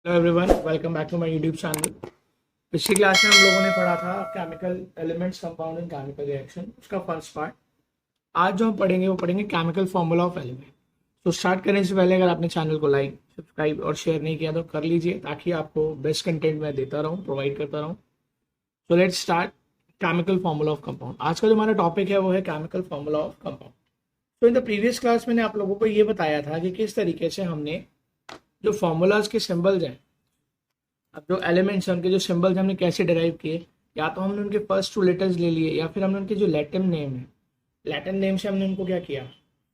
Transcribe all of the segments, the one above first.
Hello everyone, welcome back to my YouTube channel. पिछली class में हम लोगों ने पढ़ा था chemical elements compound and chemical reaction, उसका फर्स्ट पार्ट। आज जो हम पढ़ेंगे वो पढ़ेंगे केमिकल फॉर्मूला ऑफ एलिमेंट। तो स्टार्ट करने से पहले अगर आपने चैनल को लाइक सब्सक्राइब और शेयर नहीं किया तो कर लीजिए, ताकि आपको बेस्ट कंटेंट मैं देता रहूँ, प्रोवाइड करता रहूँ। So let's start chemical formula of compound. आज का जो हमारा टॉपिक है वो है केमिकल फॉर्मूला ऑफ कंपाउंड। तो इन द प्रीवियस क्लास मैंने आप लोगों को ये बताया था कि किस तरीके से हमने जो फॉर्मूलाज के सिंबल्स हैं, अब जो एलिमेंट्स हैं उनके जो सिंबल्स हमने कैसे डिराइव किए। या तो हमने उनके फर्स्ट टू लेटर्स ले लिए, या फिर हमने उनके जो लैटिन नेम है, लैटिन नेम से हमने उनको क्या किया,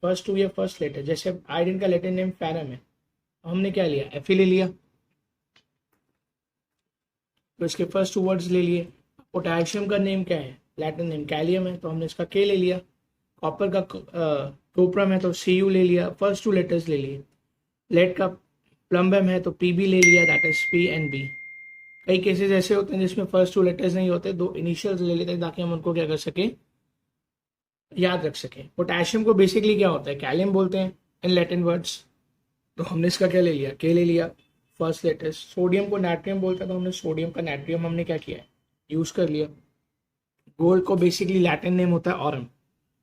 फर्स्ट टू या फर्स्ट लेटर। जैसे आयरन का लैटिन नेम फेरम है, तो हमने क्या लिया, एफ ले लिया, तो इसके फर्स्ट टू वर्ड्स ले लिए। पोटेशियम का नेम क्या है, लैटिन नेम कैलियम है, तो हमने इसका के ले लिया। कॉपर का कोप्रम है तो सी यू ले लिया, फर्स्ट टू लेटर्स ले लिए। लेड का प्लम्बम है तो पी बी ले लिया, that is P and B. कई केसेस ऐसे होते हैं जिसमें फर्स्ट टू लेटर्स नहीं होते, दो इनिशियल्स ले लेते हैं ताकि हम उनको क्या कर सके, याद रख सके। पोटेशियम को बेसिकली क्या होता है, कैलियम बोलते हैं इन लैटिन वर्ड्स, तो हमने इसका क्या ले लिया, के ले लिया, फर्स्ट लेटर्स। सोडियम को नाट्रियम बोलते हैं, तो हमने सोडियम का नाट्रियम हमने क्या किया है, यूज कर लिया। गोल्ड को बेसिकली लैटिन नेम होता है ऑरम,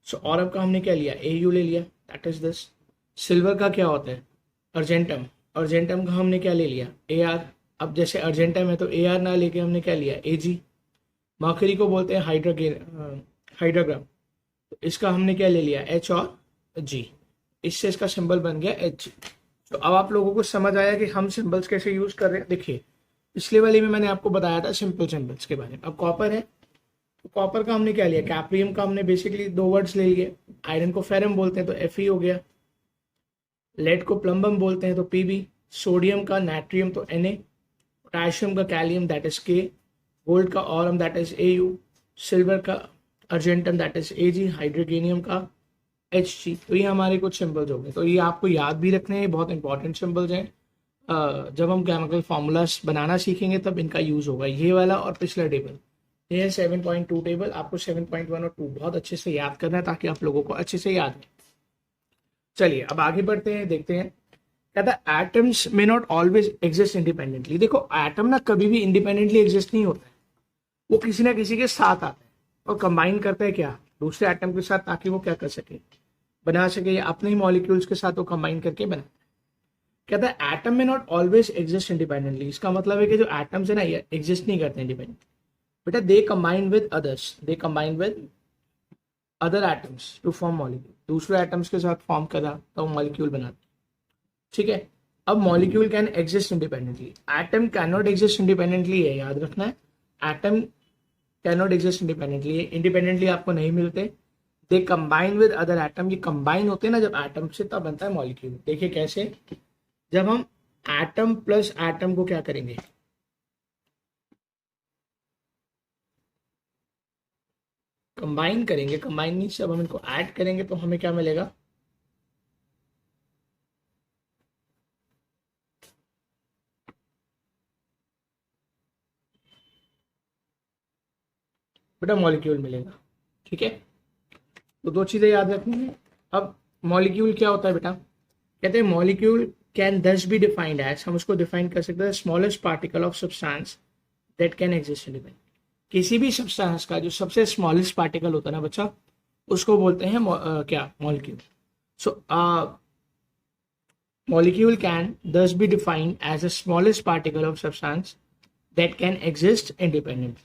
सो ऑरम का हमने क्या लिया, ए यू ले लिया, दैट इज दिस। सिल्वर का क्या होता है, अर्जेंटम, अर्जेंटम का हमने क्या ले लिया, ए आर। अब जैसे अर्जेंटम है तो ए आर ना लेके हमने क्या लिया, ए जी। मर्करी को बोलते हैं हाइड्रोग्राम, तो इसका हमने क्या ले लिया, एच और जी। इससे इसका सिंबल बन गया एच। तो अब आप लोगों को समझ आया कि हम सिंबल्स कैसे यूज कर रहे हैं। देखिए, पिछले वाले में मैंने आपको बताया था सिंपल सिंबल्स के बारे में। अब कॉपर है, तो कॉपर का हमने क्या लिया, कैप्रियम का हमने बेसिकली दो वर्ड्स ले लिए। आयरन को फेरम बोलते हैं तो एफ हो गया। लेड को प्लम्बम बोलते हैं तो पी बी। सोडियम का नाट्रियम तो एन ए। पोटेशियम का kalium that is K. Gold का aurum that is A U. Silver का argentum that is A G. Hydrogenium का एच जी। तो ये हमारे कुछ सिंबल्स हो गए, तो ये आपको याद भी रखने हैं, बहुत इंपॉर्टेंट सिंबल्स हैं। जब हम केमिकल फार्मूलाज बनाना सीखेंगे तब इनका यूज होगा, ये वाला और पिछला टेबल। ये है 7.2 टेबल, आपको 7.1 और 2 बहुत अच्छे से याद करना है ताकि आप लोगों को अच्छे से याद रहे। चलिए अब आगे बढ़ते हैं, देखते हैं। कहता है एटम्स में नॉट ऑलवेज एग्जिस्ट इंडिपेंडेंटली। देखो, एटम ना कभी भी इंडिपेंडेंटली एग्जिस्ट नहीं होता है, वो किसी ना किसी के साथ आता है और कंबाइन करता है क्या, दूसरे एटम के साथ, ताकि वो क्या कर सके, बना सके, या अपने ही मॉलिक्यूल्स के साथ वो कंबाइन करके बना। कहता है एटम में नॉट ऑलवेज एग्जिस्ट इंडिपेंडेंटली। इसका मतलब है कि जो एटम्स है ना, ये एग्जिस्ट नहीं करते इंडिपेंडेंट। बेटा, they combine with others, they combine with other atoms to form molecule. दूसरे एटम्स के साथ फॉर्म करा तो मॉलिक्यूल बनाते, ठीक है। अब molecule can exist independently, atom can not exist independently है, याद रखना है। Atom can not exist independently, independently आपको नहीं मिलते। दे कंबाइन विद अदर एटम, ये कंबाइन होते हैं ना जब एटम से, तब बनता है मॉलिक्यूल। देखिए कैसे, जब हम एटम प्लस एटम को क्या करेंगे, कंबाइन करेंगे। कंबाइन मीन्स जब हम इनको ऐड करेंगे तो हमें क्या मिलेगा, बेटा मॉलिक्यूल मिलेगा, ठीक है। तो दो चीजें याद रखनी है। अब मॉलिक्यूल क्या होता है बेटा, कहते हैं मॉलिक्यूल कैन दस बी डिफाइंड एज, हम उसको डिफाइन कर सकते हैं, smallest particle of substance that can exist independent. किसी भी सब्सटेंस का जो सबसे स्मॉलेस्ट पार्टिकल होता है ना बच्चा, उसको बोलते हैं क्या, molecule. So molecule can thus be defined as the smallest particle of substance that can exist independently,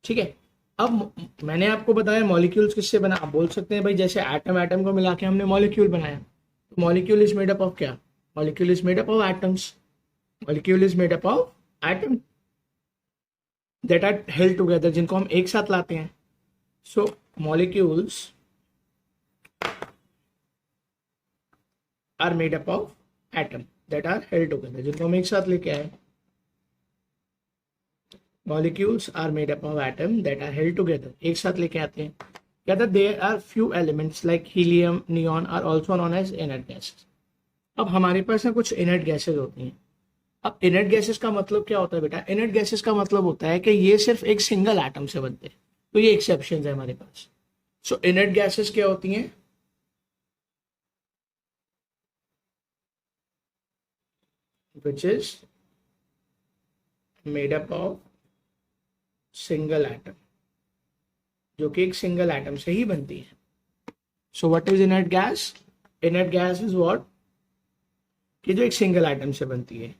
ठीक है। अब मैंने आपको बताया मॉलिक्यूल्स किससे बना, आप बोल सकते हैं भाई जैसे एटम एटम को मिला के हमने मॉलिक्यूल बनाया, तो molecule is made up of क्या, molecule is made up of atoms, molecule is made up of atom that are held together, जिनको हम एक साथ लाते हैं। सो molecules are made up of atom that are held together, जिनको हम एक साथ लेके आए। Molecules are made up of atom that are held together, एक साथ लेके आते हैं। कहता है there are few elements like helium neon are also known as inert gases. अब हमारे पास ना कुछ इनर्ट गैसेस होती हैं। अब इनर्ट गैसेस का मतलब क्या होता है बेटा, इनर्ट गैसेस का मतलब होता है कि ये सिर्फ एक सिंगल एटम से बनते हैं, तो ये एक्सेप्शन है हमारे पास। सो इनर्ट गैसेस क्या होती हैं, which is made up of single atom, जो कि एक सिंगल एटम से ही बनती है. So what is inert gas? Inert gas is what, कि जो एक सिंगल एटम से बनती है.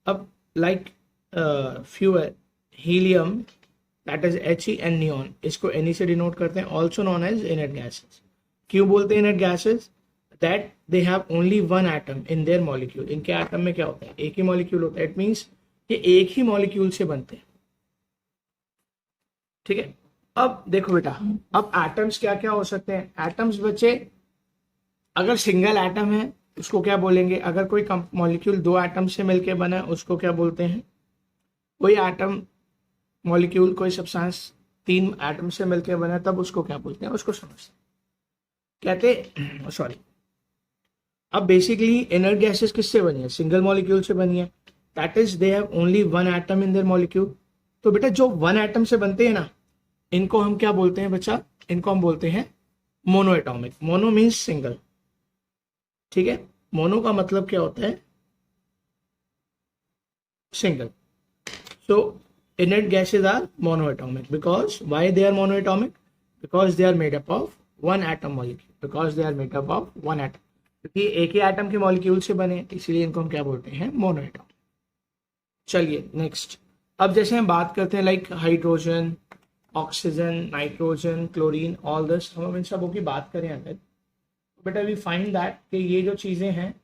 अब like fuel, helium, that is He, and neon, इसको Ne से डिनोट करते हैं, also known as inert gases. क्यों बोलते हैं inert gases? That they have only one atom in their molecule. इनके एटम में क्या होता है? एक ही मॉलिक्यूल होता है. इट मीन्स ये एक ही मॉलिक्यूल से बनते हैं. ठीक है. अब देखो बेटा, अब एटम्स क्या क्या हो सकते हैं? एटम्स बच्चे, अगर सिंगल एटम है उसको क्या बोलेंगे? अगर कोई मॉलिक्यूल दो एटम से मिलकर बना है उसको क्या बोलते हैं? कोई एटम मॉलिक्यूल, कोई सब्सटेंस तीन एटम से मिलकर बना है तब उसको क्या बोलते हैं? उसको समझते कहते सॉरी. अब बेसिकली इनर्ट गैसेस किससे बनी है? सिंगल मॉलिक्यूल से बनी है. That is they have only one atom in their molecule. तो बेटा जो वन एटम से बनते हैं ना, इनको हम क्या बोलते हैं बच्चा? इनको हम बोलते हैं mono atomic. Mono means single. ठीक है. मोनो का मतलब क्या होता है? Single. So inert gases are monoatomic. Because why they are monoatomic? Because they are made up of one atom molecule. Because they are made up of one atom. क्योंकि एक ही atom के मॉलिक्यूल से बने, इसीलिए इनको हम क्या बोलते हैं? मोनोएटॉम. चलिए नेक्स्ट. अब जैसे हम बात करते हैं like hydrogen, oxygen, nitrogen, chlorine, all this, हम इन सबों की बात करें अगर, बट वी फाइंड दैट कि ये जो चीजें हैं,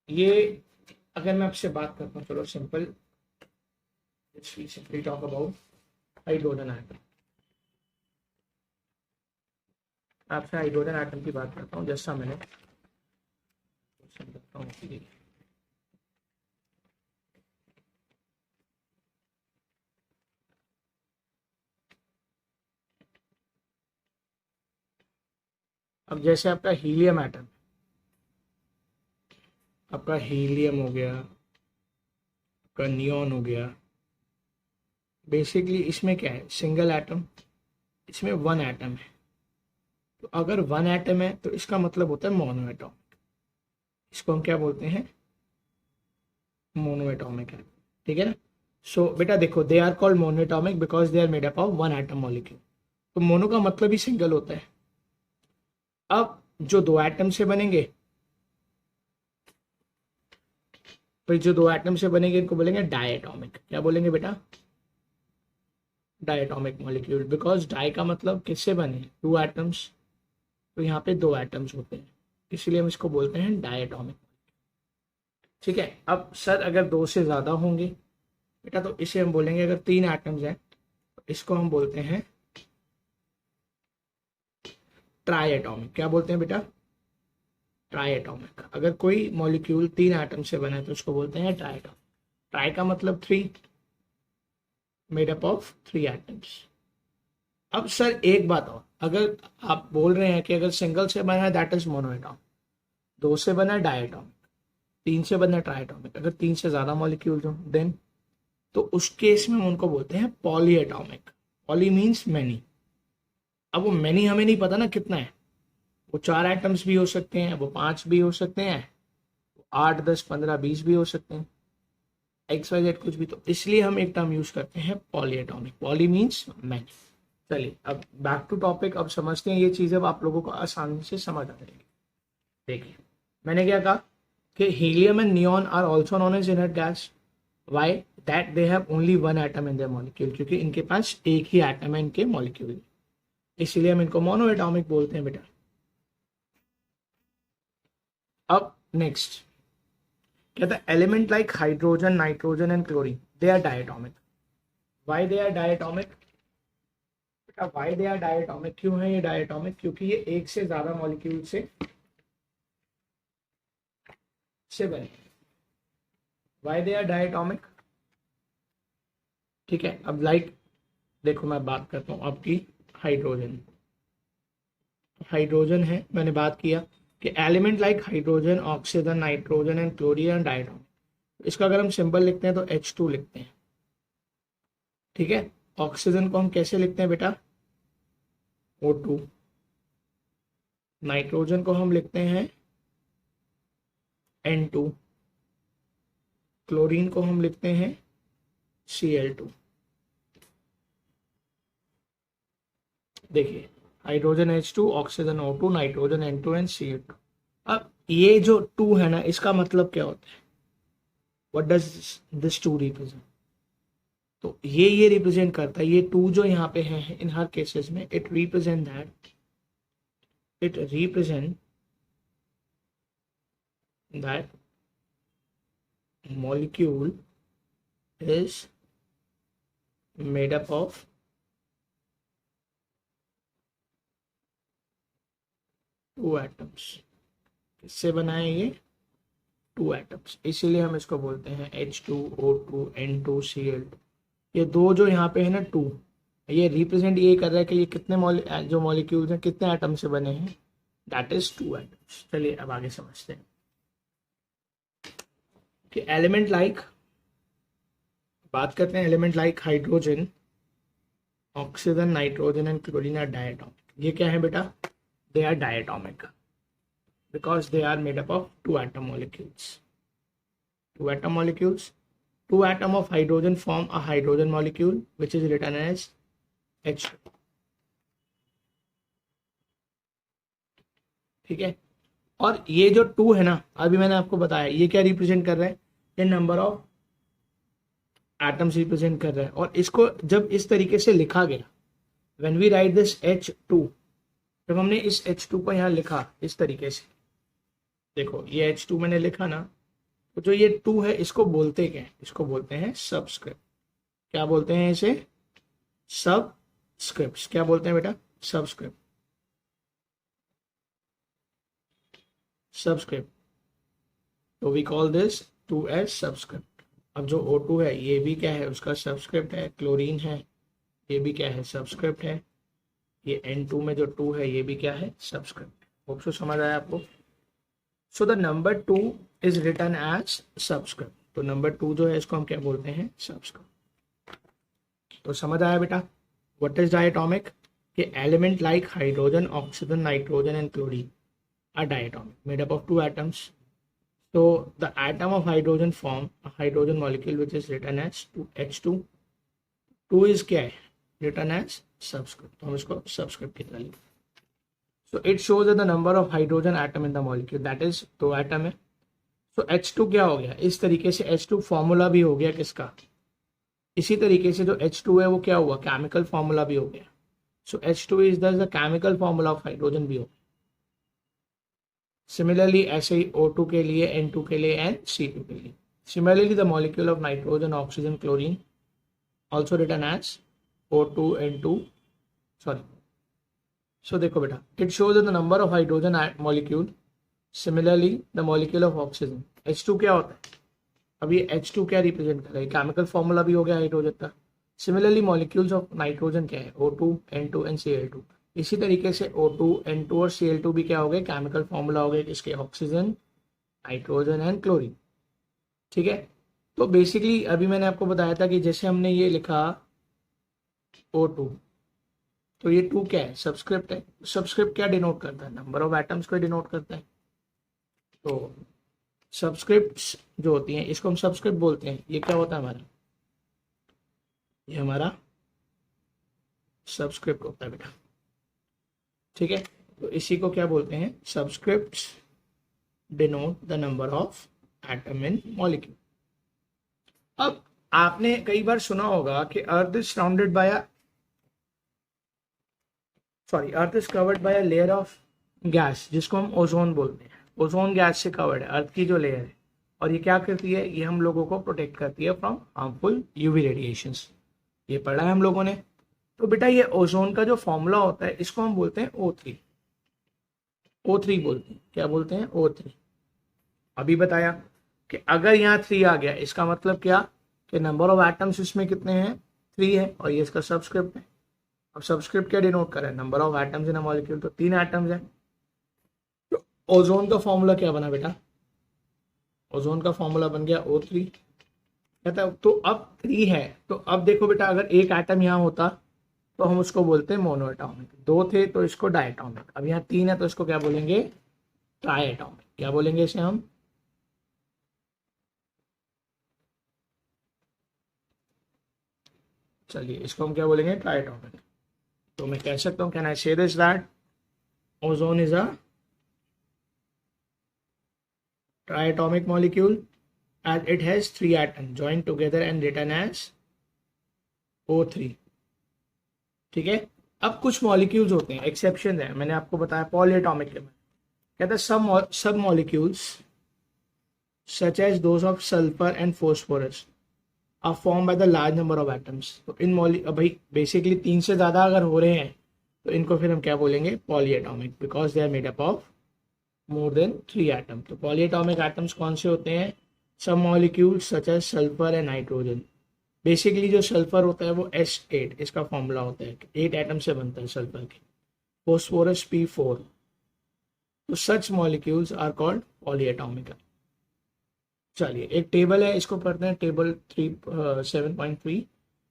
ये अगर मैं आपसे बात करता हूँ, चलो simple, we simply talk about hydrogen atom. आपसे हाइड्रोजन एटम की बात करता हूँ. Just a minute. अब जैसे आपका हीलियम एटम, आपका हीलियम हो गया, आपका नियॉन हो गया. बेसिकली इसमें क्या है? सिंगल एटम, इसमें वन एटम है. तो अगर वन एटम है तो इसका मतलब होता है मोनो एटॉमिक. इसको हम क्या बोलते हैं? मोनो एटॉमिक है. ठीक है ना. सो बेटा देखो, they are called monoatomic because they are made up of one atom molecule. तो मोनो का मतलब ही सिंगल होता है. अब जो दो एटम से बनेंगे, फिर जो दो एटम से बनेंगे इनको बोलेंगे डायटोमिक. क्या बोलेंगे बेटा? Diatomic molecule. बिकॉज डाई का मतलब किससे बने? Two atoms. तो यहाँ पे दो एटम्स होते हैं, इसलिए हम इसको बोलते हैं डायटोमिक. ठीक है. अब सर अगर दो से ज्यादा होंगे बेटा, तो इसे हम बोलेंगे, अगर तीन एटम्स हैं तो इसको हम बोलते हैं ट्राई एटॉमिक. क्या बोलते हैं बेटा? Try atomic. अगर कोई मॉलिक्यूल तीन एटम से बना है तो उसको बोलते हैं ट्राई एटॉमिक. ट्राई का मतलब three, made up of three atoms. अब सर एक बात और, अगर आप बोल रहे हैं कि अगर सिंगल से बना है दैट इज मोनोएटॉमिक, दो से बना है डायटॉमिक, तीन से बना है ट्राइएटॉमिक, अगर तीन से ज्यादा मॉलिक्यूल हो देन, तो उस केस में हम उनको बोलते हैं पॉलीएटॉमिक. Poly means many. अब वो मैनी हमें नहीं पता ना कितना है. वो चार एटम्स भी हो सकते हैं, वो पांच भी हो सकते हैं, 8, 10, 15, 20 भी हो सकते हैं, XYZ कुछ भी. तो इसलिए हम एक टर्म यूज करते हैं पॉलीएटॉमिक. Poly means many. चलिए अब बैक टू टॉपिक. अब समझते हैं ये चीज़, अब आप लोगों को आसानी से समझ आ जाएगी. देखिए मैंने क्या कहा कि helium and neon are also known as inert gas. Why? That they have only one atom in their molecule. क्योंकि इनके पास एक ही एटम है इनके मॉलिक्यूल में, इसीलिए हम इनको मोनोएटॉमिक बोलते हैं बेटा. अब नेक्स्ट कहता है element like hydrogen, nitrogen and chlorine, they are diatomic. Why they are diatomic? बेटा वाई दे आर डायटोमिक, क्यों है ये डायटोमिक? क्योंकि ये एक से ज्यादा मॉलिक्यूल से बने. Why they are diatomic? ठीक है. अब लाइक देखो मैं बात करता हूँ आपकी हाइड्रोजन. हाइड्रोजन है, मैंने बात किया कि element like hydrogen, oxygen, nitrogen and chlorine and diatomic. इसका अगर हम सिंबल लिखते हैं तो H2 लिखते हैं. ठीक है. ऑक्सीजन को हम कैसे लिखते हैं बेटा? O2. नाइट्रोजन को हम लिखते हैं N2. क्लोरीन को हम लिखते हैं Cl2। देखिए hydrogen H2, oxygen O2, nitrogen N2 and Cl2। अब ये जो 2 है ना, इसका मतलब क्या होता है? What does this 2 represent? तो ये रिप्रेजेंट करता है, ये 2 जो यहाँ पे है इन हर केसेस में, it represent that molecule is made up of two atoms. किससे बना है ये? Two atoms. इसीलिए हम इसको बोलते हैं H2O2 N2 Cl2। ये दो जो यहाँ पे है ना 2, ये रिप्रेजेंट ये कर रहा है कि ये कितने जो मॉलिक्यूल्स हैं कितने एटम से बने हैं, दैट इज 2 एटम्स। चलिए अब आगे समझते हैं कि एलिमेंट लाइक, बात करते हैं element like hydrogen, oxygen, nitrogen and chlorine are diatomic. ये क्या है बेटा? They are diatomic because they are made up of two atom molecules. Two atom of hydrogen form a hydrogen molecule which is written as H2। ठीक है। और ये जो 2 है ना, अभी मैंने आपको बताया ये क्या रिप्रेजेंट कर रहा है? ये नंबर ऑफ एटम्स रिप्रेजेंट कर रहा है। और इसको जब इस तरीके से लिखा गया, when we write this H2, जब हमने इस H2 को यहाँ लिखा इस तरीके से, देखो ये H2 मैंने लिखा ना, तो जो ये 2 है इसको बोलते क्या है? इसको बोलते हैं सबस्क्रिप्ट। क्या बोलते हैं इसे? सबस्क्रिप्ट। क्या बोलते हैं बेटा? सबस्क्रिप्ट। सबस्क्रिप्ट। तो we call this 2 as subscript. अब जो O2 है ये भी क्या है? उसका सबस्क्रिप्ट है। क्लोरीन है, ये भी क्या है? सबस्क्रिप्ट है। ये N2 में जो 2 है ये भी क्या है? सबस्क्रिप्ट। होप सो समझ आया आपको। So the number 2 is written as subscript. तो नंबर 2 जो है इसको हम क्या बोलते हैं? सबस्क्रिप्ट। तो समझ आया बेटा व्हाट इज डायटोमिक? कि element like hydrogen, oxygen, nitrogen and chlorine are diatomic, made up of 2 atoms. So the atom of hydrogen form a hydrogen molecule which is written as H2। 2 is क्या है? Written as subscript। तो हम इसको subscript की तरह लिखें। So it shows that the number of hydrogen atom in the molecule, that is 2 atom है। So H2 क्या हो गया? इस तरीके से H2 फॉर्मूला भी हो गया किसका? इसी तरीके से जो H2 है वो क्या हुआ? केमिकल फॉर्मूला भी हो गया। So H2 is thus the chemical formula of hydrogen भी हो गया। सिमिलरली ऐसे ही O2 के लिए, N2 के लिए एंड C2 के लिए। Similarly the molecule of nitrogen, oxygen, chlorine also written as O2 N2 sorry. So देखो बेटा, it shows the number of hydrogen molecule. Similarly the molecule of oxygen, H2 क्या होता है? अब ये H2 क्या रिप्रेजेंट कर रहा है? केमिकल फॉर्मूला भी हो गया हाइड्रोजन का। सिमिलरली मॉलिक्यूल्स ऑफ नाइट्रोजन क्या है? O2 N2 and Cl2। इसी तरीके से O2 N2 और Cl2 भी क्या हो गए? केमिकल फॉर्मूला हो गए किसके? Oxygen, nitrogen and chlorine. ठीक है। तो बेसिकली अभी मैंने आपको बताया था कि जैसे हमने ये लिखा O2, तो ये 2 क्या है? सबस्क्रिप्ट है। सबस्क्रिप्ट क्या डिनोट करता है? नंबर ऑफ एटम्स को डिनोट करता है। तो सबस्क्रिप्ट्स जो होती हैं इसको हम सबस्क्रिप्ट बोलते हैं। ये क्या होता है हमारा? ये हमारा सबस्क्रिप्ट होता है बेटा। ठीक है। तो इसी को क्या बोलते हैं? Subscripts denote the number of atom in molecule. अब आपने कई बार सुना होगा कि earth is surrounded by earth is covered by a layer of gas जिसको हम ओजोन बोलते हैं। ओजोन गैस से कवर्ड है अर्थ की जो लेयर है, और ये क्या करती है? ये हम लोगों को प्रोटेक्ट करती है फ्रॉम हार्मफुल यूवी रेडिएशंस। ये पढ़ा है हम लोगों ने। तो बेटा ये ओजोन का जो फॉर्मूला होता है इसको हम बोलते हैं O3। O3 बोलते हैं। क्या बोलते हैं? O3। अभी बताया कि अगर यहाँ 3 आ गया इसका मतलब क्या? कि नंबर ऑफ एटम्स इसमें कितने हैं? 3 है, और ये इसका सबस्क्रिप्ट है। अब सबस्क्रिप्ट क्या डिनोट कर रहा है? Number of atoms in a molecule. तो 3 एटम्स है। तो ओजोन का फॉर्मूला क्या बना बेटा? ओजोन का फॉर्मूला बन गया O3। कहता है तो अब 3 है, तो अब देखो बेटा अगर एक एटम यहाँ होता तो हम उसको बोलते हैं मोनो एटॉमिक। 2 थे तो इसको डायटोमिक। अब यहाँ 3 है तो इसको क्या बोलेंगे? Try atomic. क्या बोलेंगे इसे हम? चलिए इसको हम क्या बोलेंगे, ट्राइएटॉमिक। तो मैं कह सकता हूँ, कैन आई से this that ozone is a triatomic molecule as it has 3 atoms joined together and written as O3। ठीक है। अब कुछ मॉलिक्यूल्स होते हैं, एक्सेप्शन है, मैंने आपको बताया पॉलीएटॉमिक के में कहते हैं सब molecules such as those of sulphur and phosphorus are form by the large number of atoms. तो इन भाई बेसिकली 3 से ज़्यादा अगर हो रहे हैं तो इनको फिर हम क्या बोलेंगे, polyatomic, because they are made up of more than 3 atom. तो पॉलीएटॉमिक एटम्स कौन से होते हैं, सब molecules such as sulphur and nitrogen. Basically जो सल्फर होता है वो S8, इसका फॉर्मूला होता है, 8 एटम से बनता है सल्फर की। Phosphorus P4। तो सच मॉलिक्यूल्स आर कॉल्ड पॉलीएटॉमिक। चलिए एक टेबल है, इसको पढ़ते हैं, टेबल 7.3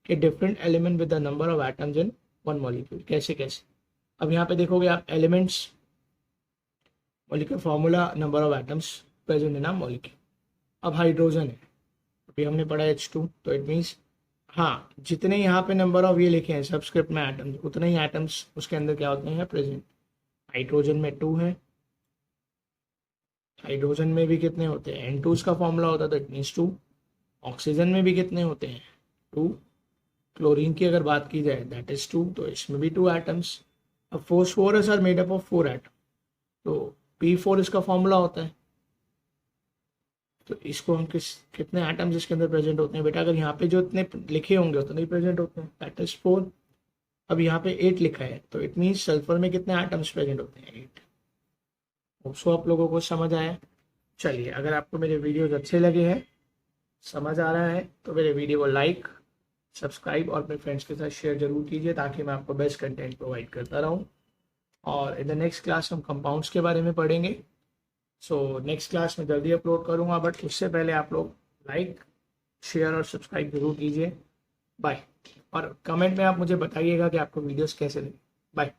के different element with the number of atoms in one molecule. कैसे कैसे, अब यहाँ पे देखोगे आप elements, molecule formula, number of atoms present in a molecule. अब हाइड्रोजन है, अभी हमने पढ़ा H2, तो इट मीन्स हाँ जितने यहाँ पे नंबर ऑफ ये लिखे हैं सबस्क्रिप्ट में एटम्स, उतने ही एटम्स उसके अंदर क्या होते हैं, प्रेजेंट। हाइड्रोजन में 2 है, हाइड्रोजन में भी कितने होते हैं, N2 का फॉर्मूला होता है, तो इट मीन्स 2। ऑक्सीजन में भी कितने होते हैं, 2। क्लोरीन की अगर बात की जाए दैट इज 2, तो इसमें भी 2 एटम्स। अब phosphorus are made up of 4 atom, तो P4 इसका फॉर्मूला होता है। तो इसको हम कितने एटम्स इसके अंदर प्रेजेंट होते हैं बेटा, अगर यहाँ पे जो इतने लिखे होंगे उतने ही प्रेजेंट होते हैं, दैट इज 4। अब यहाँ पे 8 लिखा है, तो इट मीन्स सल्फर में कितने एटम्स प्रेजेंट होते हैं, 8। होप्सो आप लोगों को समझ आया। चलिए अगर आपको मेरे वीडियोज अच्छे लगे हैं, समझ आ रहा है, तो मेरे वीडियो को लाइक, सब्सक्राइब और अपने फ्रेंड्स के साथ शेयर जरूर कीजिए, ताकि मैं आपको बेस्ट कंटेंट प्रोवाइड करता रहूँ। और इन द नेक्स्ट क्लास हम कंपाउंड्स के बारे में पढ़ेंगे। सो नेक्स्ट क्लास में जल्दी अपलोड करूँगा, बट उससे पहले आप लोग लाइक, शेयर और सब्सक्राइब जरूर कीजिए। बाय। और कमेंट में आप मुझे बताइएगा कि आपको वीडियोस कैसे लगे। बाय।